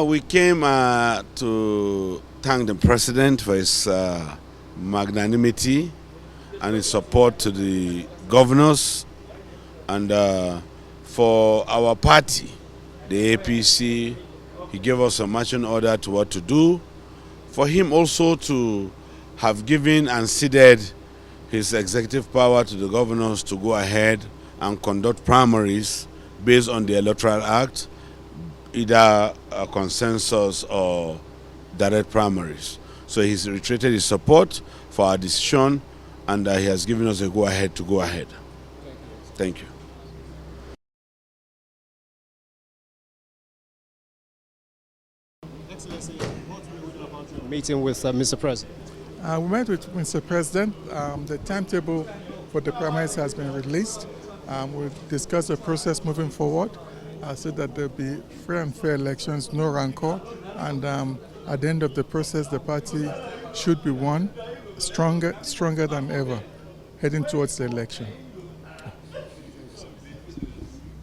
We came to thank the president for his magnanimity and his support to the governors, and for our party, the APC. He gave us a marching order to what to do. For him also to have given and ceded his executive power to the governors to go ahead and conduct primaries based on the Electoral Act, either a consensus or direct primaries. So he's reiterated his support for our decision, and he has given us a go-ahead to go ahead. Thank you. Excellency, what will we know about your meeting with Mr. President? We met with Mr. President. The timetable for the primaries has been released. We'll discuss the process moving forward so that there'll be free and fair elections, no rancor, and at the end of the process, the party should be won stronger than ever, heading towards the election.